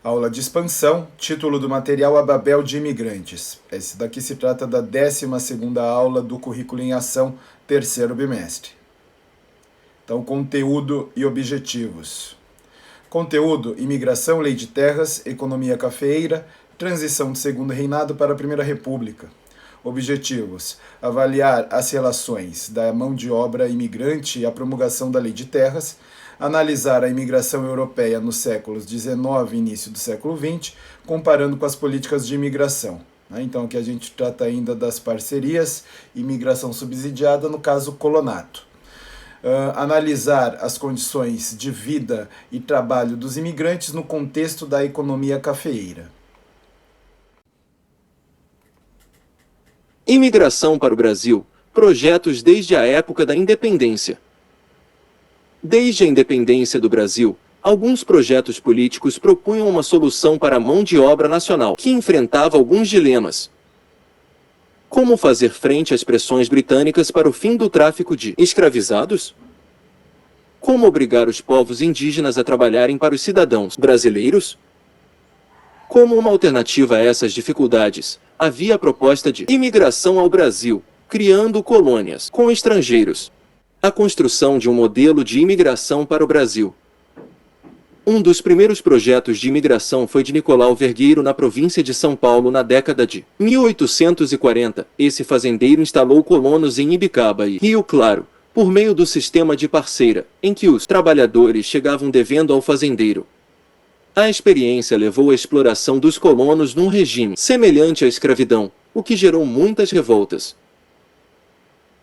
Aula de expansão, título do material A Babel de Imigrantes. Esse daqui se trata da 12ª aula do currículo em ação, terceiro bimestre. Então, conteúdo e objetivos. Conteúdo: imigração, lei de terras, economia cafeeira, transição do segundo reinado para a Primeira República. Objetivos: avaliar as relações da mão de obra imigrante e a promulgação da lei de terras, analisar a imigração europeia nos séculos XIX e início do século XX, comparando com as políticas de imigração. Então, aqui a gente trata ainda das parcerias, imigração subsidiada, no caso, colonato. Analisar as condições de vida e trabalho dos imigrantes no contexto da economia cafeeira. Imigração para o Brasil. Projetos desde a época da independência. Desde a independência do Brasil, alguns projetos políticos propunham uma solução para a mão de obra nacional, que enfrentava alguns dilemas. Como fazer frente às pressões britânicas para o fim do tráfico de escravizados? Como obrigar os povos indígenas a trabalharem para os cidadãos brasileiros? Como uma alternativa a essas dificuldades, havia a proposta de imigração ao Brasil, criando colônias com estrangeiros. A construção de um modelo de imigração para o Brasil. Um dos primeiros projetos de imigração foi de Nicolau Vergueiro na província de São Paulo na década de 1840. Esse fazendeiro instalou colonos em Ibicaba e Rio Claro, por meio do sistema de parceira, em que os trabalhadores chegavam devendo ao fazendeiro. A experiência levou à exploração dos colonos num regime semelhante à escravidão, o que gerou muitas revoltas.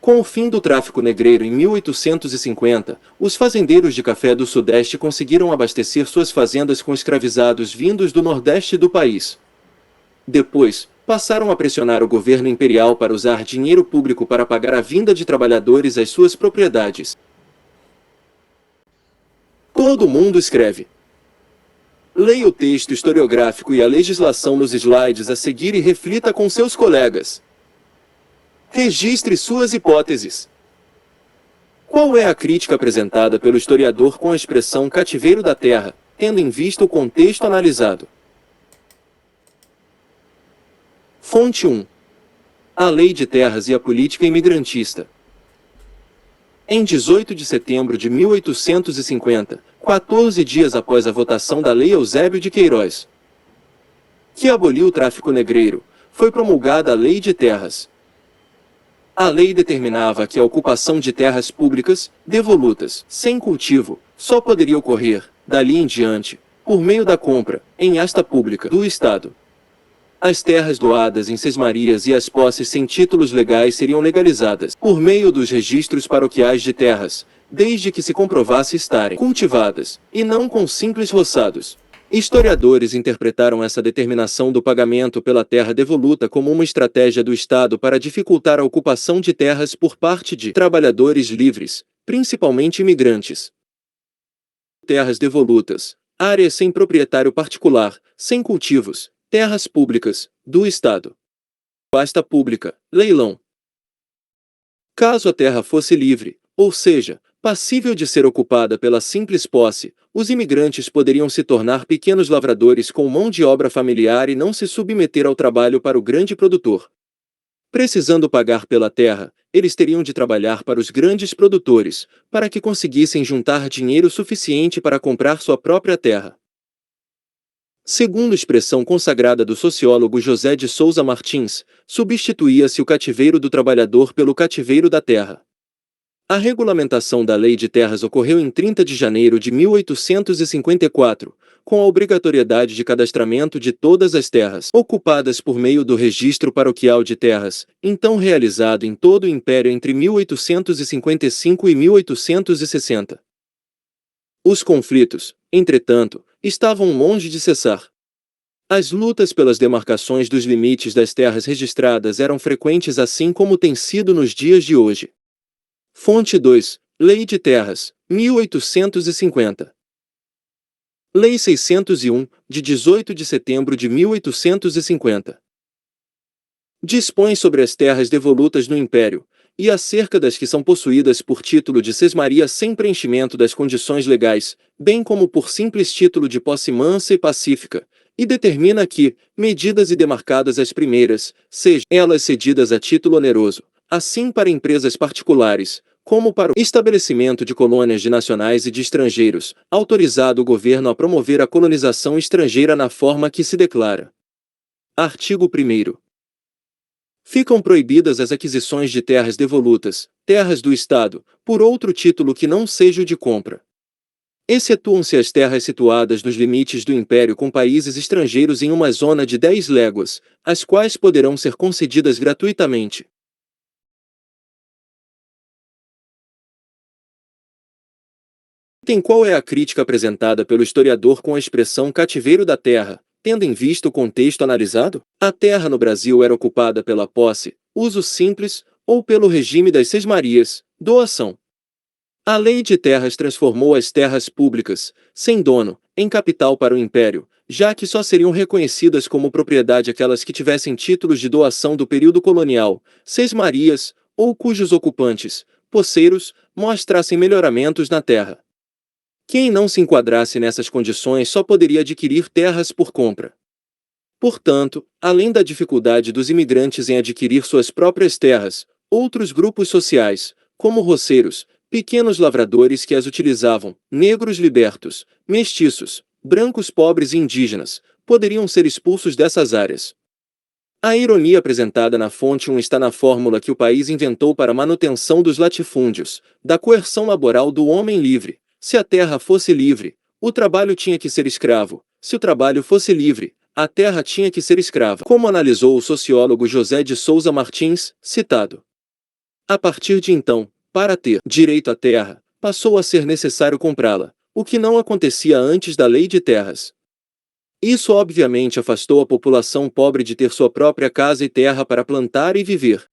Com o fim do tráfico negreiro em 1850, os fazendeiros de café do Sudeste conseguiram abastecer suas fazendas com escravizados vindos do Nordeste do país. Depois, passaram a pressionar o governo imperial para usar dinheiro público para pagar a vinda de trabalhadores às suas propriedades. Todo mundo escreve. Leia o texto historiográfico e a legislação nos slides a seguir e reflita com seus colegas. Registre suas hipóteses. Qual é a crítica apresentada pelo historiador com a expressão cativeiro da terra, tendo em vista o contexto analisado? Fonte 1. A Lei de Terras e a Política Imigrantista. Em 18 de setembro de 1850, 14 dias após a votação da Lei Eusébio de Queiroz, que aboliu o tráfico negreiro, foi promulgada a Lei de Terras. A lei determinava que a ocupação de terras públicas, devolutas, sem cultivo, só poderia ocorrer, dali em diante, por meio da compra, em asta pública, do Estado. As terras doadas em sesmarias e as posses sem títulos legais seriam legalizadas, por meio dos registros paroquiais de terras, desde que se comprovasse estarem cultivadas, e não com simples roçados. Historiadores interpretaram essa determinação do pagamento pela terra devoluta como uma estratégia do Estado para dificultar a ocupação de terras por parte de trabalhadores livres, principalmente imigrantes. Terras devolutas, áreas sem proprietário particular, sem cultivos, terras públicas, do Estado. Asta pública, leilão. Caso a terra fosse livre, ou seja, passível de ser ocupada pela simples posse, os imigrantes poderiam se tornar pequenos lavradores com mão de obra familiar e não se submeter ao trabalho para o grande produtor. Precisando pagar pela terra, eles teriam de trabalhar para os grandes produtores, para que conseguissem juntar dinheiro suficiente para comprar sua própria terra. Segundo expressão consagrada do sociólogo José de Souza Martins, substituía-se o cativeiro do trabalhador pelo cativeiro da terra. A regulamentação da Lei de Terras ocorreu em 30 de janeiro de 1854, com a obrigatoriedade de cadastramento de todas as terras ocupadas por meio do Registro Paroquial de Terras, então realizado em todo o Império entre 1855 e 1860. Os conflitos, entretanto, estavam longe de cessar. As lutas pelas demarcações dos limites das terras registradas eram frequentes, assim como tem sido nos dias de hoje. Fonte 2. Lei de Terras, 1850. Lei 601, de 18 de setembro de 1850. Dispõe sobre as terras devolutas no Império, e acerca das que são possuídas por título de sesmaria sem preenchimento das condições legais, bem como por simples título de posse mansa e pacífica, e determina que, medidas e demarcadas as primeiras, sejam elas cedidas a título oneroso, assim para empresas particulares, como para o estabelecimento de colônias de nacionais e de estrangeiros, autorizado o governo a promover a colonização estrangeira na forma que se declara. Artigo 1º. Ficam proibidas as aquisições de terras devolutas, terras do Estado, por outro título que não seja o de compra. Excetuam-se as terras situadas nos limites do Império com países estrangeiros em uma zona de 10 léguas, as quais poderão ser concedidas gratuitamente. Qual é a crítica apresentada pelo historiador com a expressão cativeiro da terra, tendo em vista o contexto analisado? A terra no Brasil era ocupada pela posse, uso simples, ou pelo regime das sesmarias, doação. A Lei de Terras transformou as terras públicas, sem dono, em capital para o Império, já que só seriam reconhecidas como propriedade aquelas que tivessem títulos de doação do período colonial, sesmarias, ou cujos ocupantes, posseiros, mostrassem melhoramentos na terra. Quem não se enquadrasse nessas condições só poderia adquirir terras por compra. Portanto, além da dificuldade dos imigrantes em adquirir suas próprias terras, outros grupos sociais, como roceiros, pequenos lavradores que as utilizavam, negros libertos, mestiços, brancos pobres e indígenas, poderiam ser expulsos dessas áreas. A ironia apresentada na fonte 1 está na fórmula que o país inventou para a manutenção dos latifúndios, da coerção laboral do homem livre. Se a terra fosse livre, o trabalho tinha que ser escravo. Se o trabalho fosse livre, a terra tinha que ser escrava. Como analisou o sociólogo José de Souza Martins, citado. A partir de então, para ter direito à terra, passou a ser necessário comprá-la, o que não acontecia antes da Lei de Terras. Isso obviamente afastou a população pobre de ter sua própria casa e terra para plantar e viver.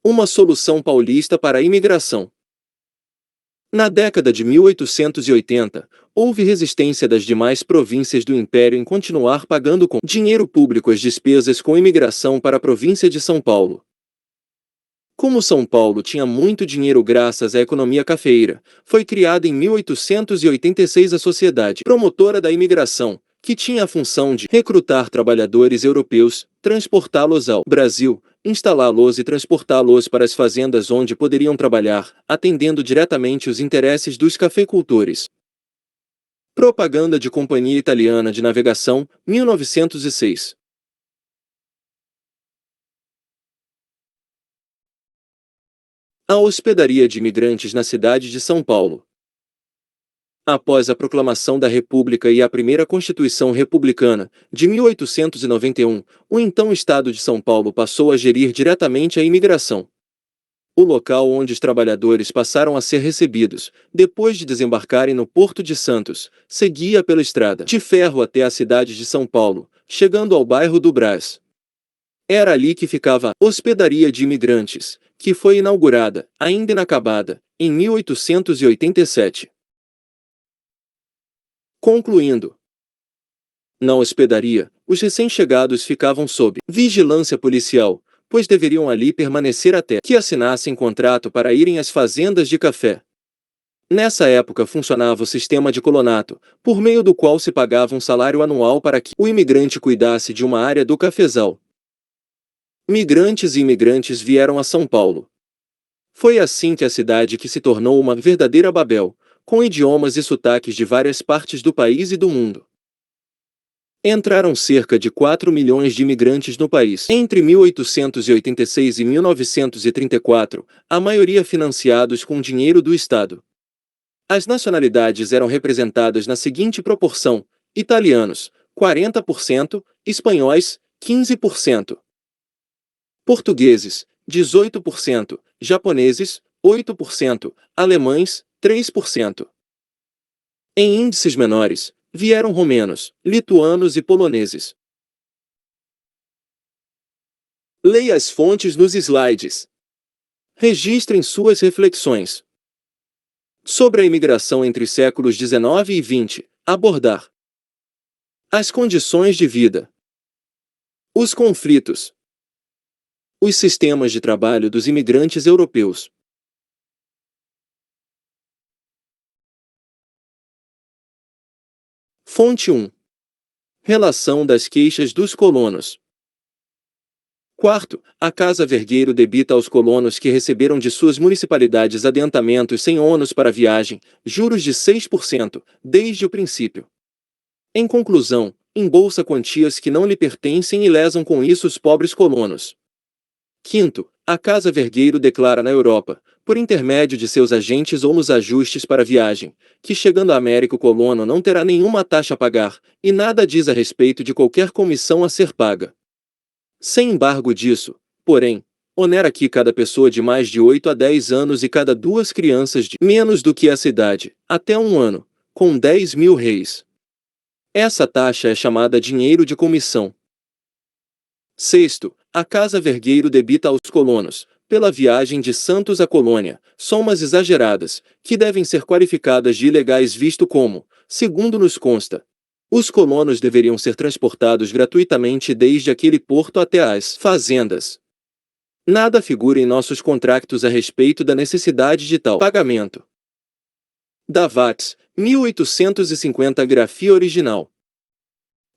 Uma solução paulista para a imigração. Na década de 1880, houve resistência das demais províncias do Império em continuar pagando com dinheiro público as despesas com imigração para a província de São Paulo. Como São Paulo tinha muito dinheiro graças à economia cafeeira, foi criada em 1886 a Sociedade Promotora da Imigração, que tinha a função de recrutar trabalhadores europeus, transportá-los ao Brasil, instalá-los e transportá-los para as fazendas onde poderiam trabalhar, atendendo diretamente os interesses dos cafeicultores. Propaganda de Companhia Italiana de Navegação, 1906. A hospedaria de imigrantes na cidade de São Paulo. Após a proclamação da República e a primeira Constituição Republicana, de 1891, o então Estado de São Paulo passou a gerir diretamente a imigração. O local onde os trabalhadores passaram a ser recebidos, depois de desembarcarem no Porto de Santos, seguia pela estrada de ferro até a cidade de São Paulo, chegando ao bairro do Brás. Era ali que ficava a Hospedaria de Imigrantes, que foi inaugurada, ainda inacabada, em 1887. Concluindo, na hospedaria, os recém-chegados ficavam sob vigilância policial, pois deveriam ali permanecer até que assinassem contrato para irem às fazendas de café. Nessa época funcionava o sistema de colonato, por meio do qual se pagava um salário anual para que o imigrante cuidasse de uma área do cafezal. Migrantes e imigrantes vieram a São Paulo. Foi assim que a cidade que se tornou uma verdadeira Babel, com idiomas e sotaques de várias partes do país e do mundo. Entraram cerca de 4 milhões de imigrantes no país entre 1886 e 1934, a maioria financiados com dinheiro do Estado. As nacionalidades eram representadas na seguinte proporção: italianos, 40%, espanhóis, 15%, portugueses, 18%, japoneses, 8%, alemães, 3%. Em índices menores, vieram romenos, lituanos e poloneses. Leia as fontes nos slides. Registrem suas reflexões. Sobre a imigração entre os séculos XIX e XX, abordar as condições de vida, os conflitos, os sistemas de trabalho dos imigrantes europeus. Fonte 1. Relação das queixas dos colonos. Quarto, a Casa Vergueiro debita aos colonos que receberam de suas municipalidades adiantamentos sem ônus para a viagem, juros de 6%, desde o princípio. Em conclusão, embolsa quantias que não lhe pertencem e lesam com isso os pobres colonos. Quinto, a Casa Vergueiro declara na Europa, por intermédio de seus agentes ou nos ajustes para a viagem, que chegando à América o colono não terá nenhuma taxa a pagar, e nada diz a respeito de qualquer comissão a ser paga. Sem embargo disso, porém, onera aqui cada pessoa de mais de 8 a 10 anos e cada 2 crianças de menos do que essa idade, até 1 ano, com 10.000 réis. Essa taxa é chamada dinheiro de comissão. Sexto, a Casa Vergueiro debita aos colonos, pela viagem de Santos à colônia, somas exageradas, que devem ser qualificadas de ilegais visto como, segundo nos consta, os colonos deveriam ser transportados gratuitamente desde aquele porto até as fazendas. Nada figura em nossos contratos a respeito da necessidade de tal pagamento. Davates, 1850 grafia original.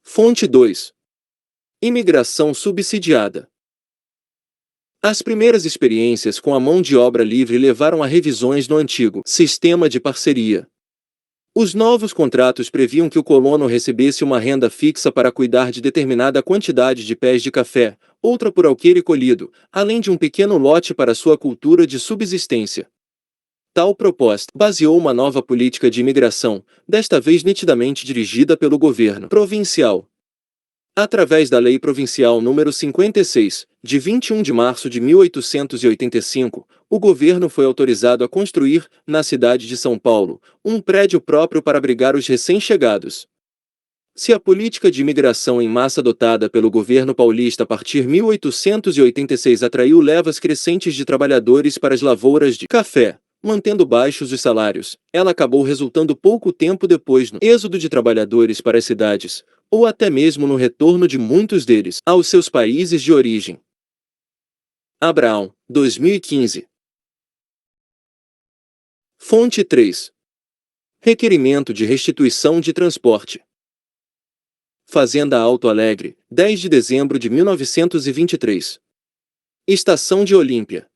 Fonte 2. Imigração subsidiada. As primeiras experiências com a mão de obra livre levaram a revisões no antigo sistema de parceria. Os novos contratos previam que o colono recebesse uma renda fixa para cuidar de determinada quantidade de pés de café, outra por alqueire colhido, além de um pequeno lote para sua cultura de subsistência. Tal proposta baseou uma nova política de imigração, desta vez nitidamente dirigida pelo governo provincial. Através da Lei Provincial nº 56, de 21 de março de 1885, o governo foi autorizado a construir, na cidade de São Paulo, um prédio próprio para abrigar os recém-chegados. Se a política de imigração em massa adotada pelo governo paulista a partir de 1886 atraiu levas crescentes de trabalhadores para as lavouras de café, mantendo baixos os salários, ela acabou resultando pouco tempo depois no êxodo de trabalhadores para as cidades, ou até mesmo no retorno de muitos deles aos seus países de origem. Abraão, 2015. Fonte 3. Requerimento de restituição de transporte. Fazenda Alto Alegre, 10 de dezembro de 1923. Estação de Olímpia.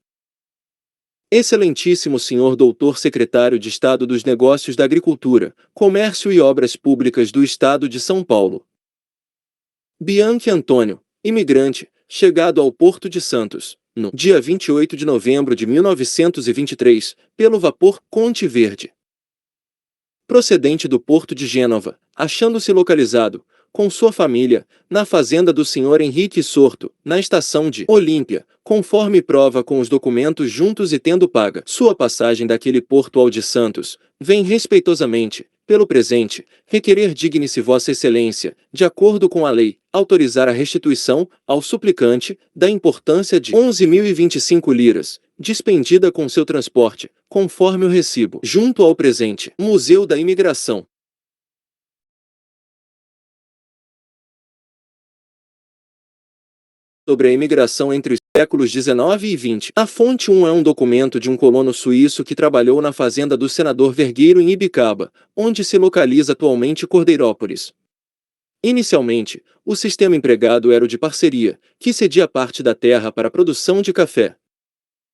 Excelentíssimo senhor doutor secretário de Estado dos Negócios da Agricultura, Comércio e Obras Públicas do Estado de São Paulo. Bianchi Antônio, imigrante, chegado ao Porto de Santos, no dia 28 de novembro de 1923, pelo vapor Conte Verde. Procedente do Porto de Gênova, achando-se localizado, com sua família, na fazenda do Sr. Henrique Sorto, na estação de Olímpia, conforme prova com os documentos juntos e tendo paga sua passagem daquele porto ao de Santos, vem respeitosamente, pelo presente, requerer digne-se Vossa Excelência, de acordo com a lei, autorizar a restituição, ao suplicante, da importância de 11.025 liras, dispendida com seu transporte, conforme o recibo, junto ao presente Museu da Imigração. Sobre a imigração entre os séculos XIX e XX. A fonte 1 é um documento de um colono suíço que trabalhou na fazenda do senador Vergueiro em Ibicaba, onde se localiza atualmente Cordeirópolis. Inicialmente, o sistema empregado era o de parceria, que cedia parte da terra para a produção de café.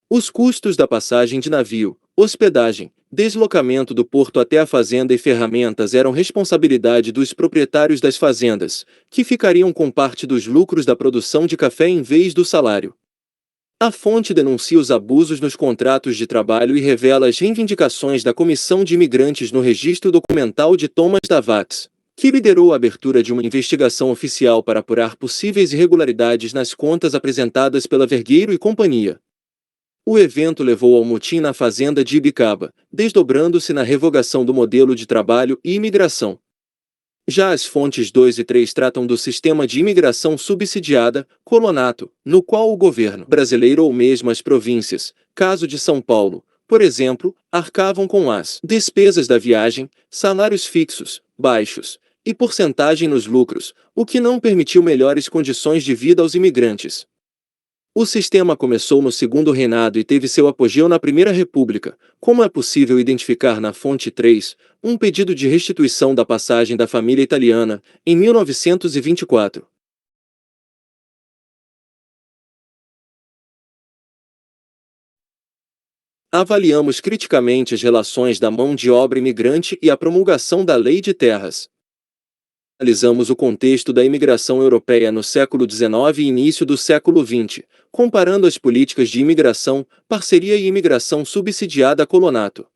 Os custos da passagem de navio, hospedagem, deslocamento do porto até a fazenda e ferramentas eram responsabilidade dos proprietários das fazendas, que ficariam com parte dos lucros da produção de café em vez do salário. A fonte denuncia os abusos nos contratos de trabalho e revela as reivindicações da Comissão de Imigrantes no registro documental de Thomas Davates, que liderou a abertura de uma investigação oficial para apurar possíveis irregularidades nas contas apresentadas pela Vergueiro e Companhia. O evento levou ao motim na fazenda de Ibicaba, desdobrando-se na revogação do modelo de trabalho e imigração. Já as fontes 2 e 3 tratam do sistema de imigração subsidiada, colonato, no qual o governo brasileiro ou mesmo as províncias, caso de São Paulo, por exemplo, arcavam com as despesas da viagem, salários fixos, baixos, e porcentagem nos lucros, o que não permitiu melhores condições de vida aos imigrantes. O sistema começou no Segundo Reinado e teve seu apogeu na Primeira República, como é possível identificar na fonte 3, um pedido de restituição da passagem da família italiana, em 1924. Avaliamos criticamente as relações da mão de obra imigrante e a promulgação da Lei de Terras. Analisamos o contexto da imigração europeia no século XIX e início do século XX, comparando as políticas de imigração, parceria e imigração subsidiada a colonato.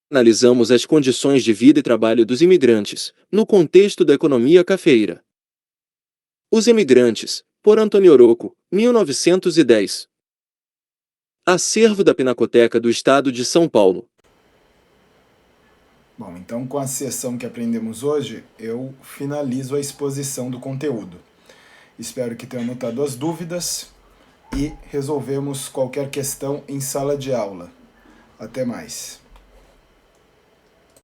Analisamos as condições de vida e trabalho dos imigrantes, no contexto da economia cafeeira. Os Imigrantes, por Antônio Oroco, 1910. Acervo da Pinacoteca do Estado de São Paulo. Bom, então com a sessão que aprendemos hoje, eu finalizo a exposição do conteúdo. Espero que tenham notado as dúvidas e resolvemos qualquer questão em sala de aula. Até mais.